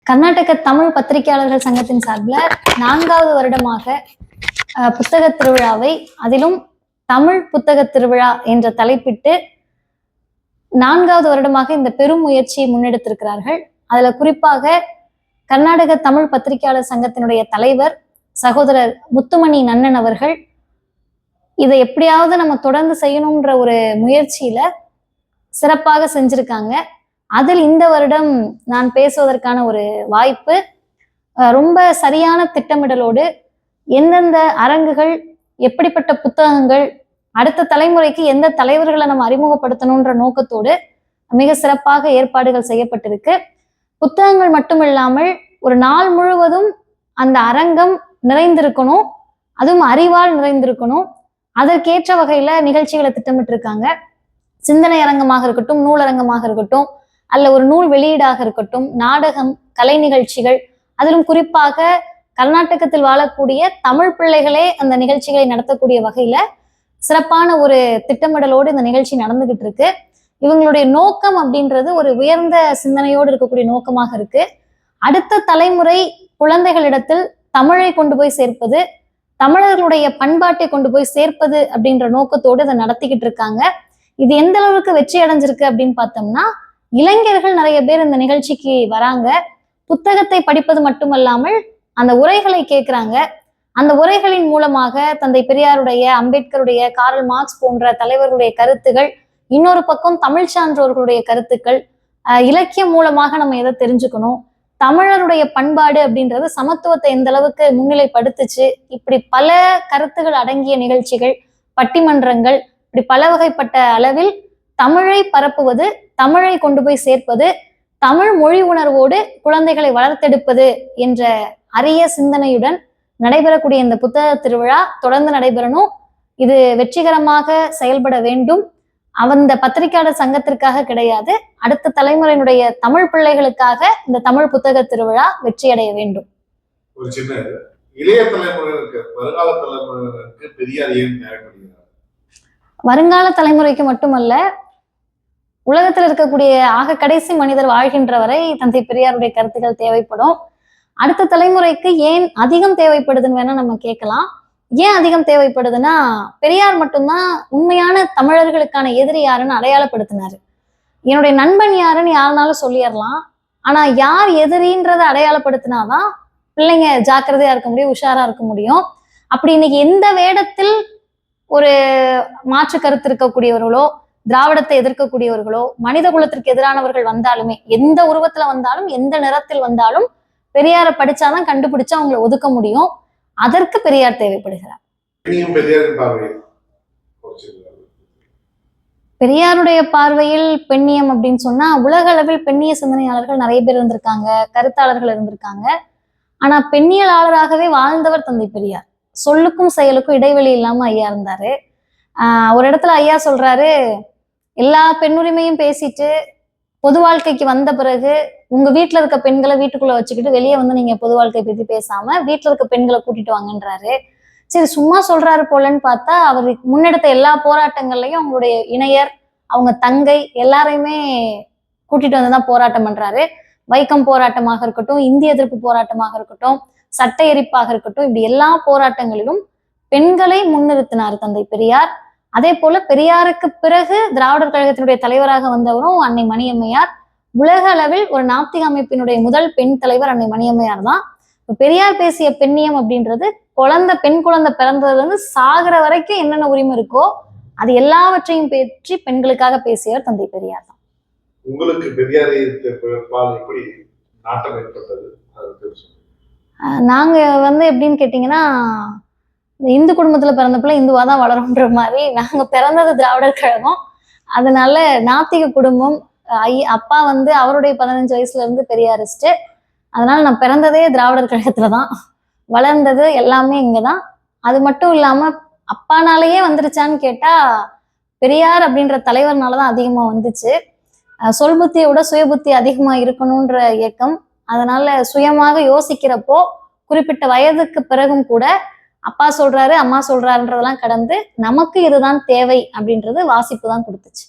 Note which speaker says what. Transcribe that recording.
Speaker 1: கர்நாடக தமிழ் பத்திரிகையாளர்கள் சங்கத்தின் சார்பில் 4வது வருடமாக புத்தக திருவிழாவை, அதிலும் தமிழ் புத்தக திருவிழா என்ற தலைப்பிட்டு 4வது வருடமாக இந்த பெரும் முயற்சியை முன்னெடுத்திருக்கிறார்கள். அதுல குறிப்பாக கர்நாடக தமிழ் பத்திரிகையாளர் சங்கத்தினுடைய தலைவர் சகோதரர் முத்துமணி நன்னன் அவர்கள் இதை எப்படியாவது நம்ம தொடர்ந்து செய்யணும்ன்ற ஒரு முயற்சியில சிறப்பாக செஞ்சிருக்காங்க. அதில் இந்த வருடம் நான் பேசுவதற்கான ஒரு வாய்ப்பு, ரொம்ப சரியான திட்டமிடலோடு எந்தெந்த அரங்குகள், எப்படிப்பட்ட புத்தகங்கள், அடுத்த தலைமுறைக்கு எந்த தலைவர்களை நம்ம அறிமுகப்படுத்தணுன்ற நோக்கத்தோடு மிக சிறப்பாக ஏற்பாடுகள் செய்யப்பட்டிருக்கு. புத்தகங்கள் மட்டும் இல்லாமல் ஒரு நாள் முழுவதும் அந்த அரங்கம் நிறைந்திருக்கணும், அதுவும் அறிவால் நிறைந்திருக்கணும். அதற்கேற்ற வகையில நிகழ்ச்சிகளை திட்டமிட்டிருக்காங்க. சிந்தனை அரங்கமாக இருக்கட்டும், நூலரங்கமாக இருக்கட்டும், அல்ல ஒரு நூல் வெளியீடாக இருக்கட்டும், நாடகம், கலை நிகழ்ச்சிகள், அதிலும் குறிப்பாக கர்நாடகத்தில் வாழக்கூடிய தமிழ் பிள்ளைகளே அந்த நிகழ்ச்சிகளை நடத்தக்கூடிய வகையில சிறப்பான ஒரு திட்டமிடலோடு இந்த நிகழ்ச்சி நடந்துகிட்டு இருக்கு. இவங்களுடைய நோக்கம் அப்படின்றது ஒரு உயர்ந்த சிந்தனையோடு இருக்கக்கூடிய நோக்கமாக இருக்கு. அடுத்த தலைமுறை குழந்தைகளிடத்தில் தமிழை கொண்டு போய் சேர்ப்பது, தமிழர்களுடைய பண்பாட்டை கொண்டு போய் சேர்ப்பது அப்படின்ற நோக்கத்தோடு இதை நடத்திக்கிட்டு இருக்காங்க. இது எந்த அளவுக்கு வெற்றி அடைஞ்சிருக்கு அப்படின்னு பார்த்தோம்னா, இளைஞர்கள் நிறைய பேர் இந்த நிகழ்ச்சிக்கு வராங்க. புத்தகத்தை படிப்பது மட்டுமல்லாமல் அந்த உரைகளை கேட்கிறாங்க. அந்த உரைகளின் மூலமாக தந்தை பெரியாருடைய, அம்பேத்கருடைய, காரல் மார்க்ஸ் போன்ற தலைவர்களுடைய கருத்துகள், இன்னொரு பக்கம் தமிழ் சான்றோர்களுடைய கருத்துக்கள், இலக்கியம் மூலமாக நம்ம எதை தெரிஞ்சுக்கணும், தமிழருடைய பண்பாடு அப்படின்றது சமத்துவத்தை எந்த அளவுக்கு முன்னிலைப்படுத்துச்சு, இப்படி பல கருத்துகள் அடங்கிய நிகழ்ச்சிகள், பட்டிமன்றங்கள், இப்படி பல வகைப்பட்ட அளவில் தமிழை பரப்புவது, தமிழை கொண்டு போய் சேர்ப்பது, தமிழ் மொழி உணர்வோடு குழந்தைகளை வளர்த்தெடுப்பது என்ற அரிய சிந்தனையுடன் நடைபெறக்கூடிய இந்த புத்தக திருவிழா தொடர்ந்து நடைபெறணும். இது வெற்றிகரமாக செயல்பட வேண்டும். அந்த பத்திரிகையாளர் சங்கத்திற்காக கிடையாது, அடுத்த தலைமுறையினுடைய தமிழ் பிள்ளைகளுக்காக இந்த தமிழ் புத்தக திருவிழா வெற்றியடைய வேண்டும்.
Speaker 2: ஒரு சின்ன இளைய தலைமுறையினருக்கு, வருங்கால தலைமுறையினருக்கு பெரியார் ஏன் தேவைப்படுகிறார்?
Speaker 1: வருங்கால தலைமுறைக்கு மட்டுமல்ல, உலகத்தில் இருக்கக்கூடிய ஆக கடைசி மனிதர் வாழ்கின்ற வரை தந்தை பெரியாருடைய கருத்துக்கள் தேவைப்படும். அடுத்த தலைமுறைக்கு ஏன் அதிகம் தேவைப்படுதுன்னு வேணா நம்ம கேட்கலாம். ஏன் அதிகம் தேவைப்படுதுன்னா, பெரியார் மட்டும்தான் உண்மையான தமிழர்களுக்கான எதிரி யாருன்னு அடையாளப்படுத்தினாரு. என்னுடைய நண்பன் யாருன்னு யாருனாலும் சொல்லிடலாம், ஆனா யார் எதிரின்றதை அடையாளப்படுத்தினாதான் பிள்ளைங்க ஜாக்கிரதையா இருக்க முடியும், உஷாரா இருக்க முடியும். அப்படி இன்னைக்கு எந்த வேடத்தில் ஒரு மாற்று கருத்து இருக்கக்கூடியவர்களோ, திராவிடத்தை எதிர்க்கக்கூடியவர்களோ, மனித குலத்திற்கு எதிரானவர்கள் வந்தாலுமே, எந்த உருவத்துல வந்தாலும், எந்த நிறத்தில் வந்தாலும் பெரியாரை படிச்சாதான் கண்டுபிடிச்சு அவங்களை ஒதுக்க முடியும். அதற்கு பெரியார் தேவைப்படுகிறார். பெரியாருடைய பார்வையில் பெண்ணியம் அப்படின்னு சொன்னா, உலக அளவில் பெண்ணிய சிந்தனையாளர்கள் நிறைய பேர் இருந்திருக்காங்க, கருத்தாளர்கள் இருந்திருக்காங்க. ஆனா பெண்ணியலாளராகவே வாழ்ந்தவர் தந்தை பெரியார். சொல்லுக்கும் செயலுக்கும் இடைவெளி இல்லாம ஐயா இருந்தாரு. ஒரு இடத்துல ஐயா சொல்றாரு, எல்லா பெண்ணுரிமையும் பேசிட்டு பொது வாழ்க்கைக்கு வந்த பிறகு உங்க வீட்டுல இருக்க பெண்களை வீட்டுக்குள்ள வச்சுக்கிட்டு வெளியே வந்து நீங்க பொது வாழ்க்கை பத்தி பேசாம வீட்டுல இருக்க பெண்களை கூட்டிட்டு வாங்கன்றாரு. சரி, சும்மா சொல்றாரு போலன்னு பார்த்தா, அவர் முன்னெடுத்த எல்லா போராட்டங்கள்லயும் அவங்களுடைய இணையர், அவங்க தங்கை எல்லாரையுமே கூட்டிட்டு வந்துதான் போராட்டம் பண்றாரு. வைக்கம் போராட்டமாக இருக்கட்டும், இந்திய எதிர்ப்பு போராட்டமாக இருக்கட்டும், சட்ட எரிப்பாக இருக்கட்டும், இப்படி எல்லா போராட்டங்களிலும் பெண்களை முன்னிறுத்தினார் தந்தை பெரியார். அதே போல பெரியாருக்கு பிறகு திராவிடர் கழகத்தினுடைய தலைவராக வந்தவரும் அன்னை மணியம்மையார். உலக அளவில் ஒரு நாத்திக அமைப்பினுடைய முதல் பெண் தலைவர் அன்னை மணியம்மையார் தான். பெரியார் பேசிய பெண்ணியம் அப்படின்றது பெண் குழந்தை பிறந்ததுல இருந்து சாகிற வரைக்கும் என்னென்ன உரிமை இருக்கோ அது எல்லாவற்றையும் பற்றி பெண்களுக்காக பேசியவர் தந்தை பெரியார் தான்.
Speaker 2: உங்களுக்கு பெரியாரை எப்படி நாட்டம் ஏற்பட்டது?
Speaker 1: நாங்க எப்படின்னு கேட்டீங்கன்னா, இந்து குடும்பத்துல பிறந்தப்பல இந்துவா தான் வளரும்ன்ற மாதிரி, நாங்க பிறந்தது திராவிடர் கழகம். அதனால நாத்திக குடும்பம். அப்பா அவருடைய 15 வயசுல இருந்து பெரியாரிஸ்ட். அதனால நான் பிறந்ததே திராவிடர் கழகத்துலதான், வளர்ந்தது எல்லாமே இங்கதான். அது மட்டும் இல்லாம அப்பானாலேயே வந்துருச்சான்னு கேட்டா, பெரியார் அப்படின்ற தலைவர்னாலதான் அதிகமா வந்துச்சு. சொல் புத்தியை விட சுய புத்தி அதிகமா இருக்கணும்ன்ற இயக்கம். அதனால சுயமாக யோசிக்கிறப்போ குறிப்பிட்ட வயதுக்கு பிறகும் கூட அப்பா சொல்றாரு, அம்மா சொல்றாருன்றதெல்லாம் கடந்து நமக்கு இதுதான் தேவை அப்படின்றது வாசிப்பு தான் கொடுத்துச்சு.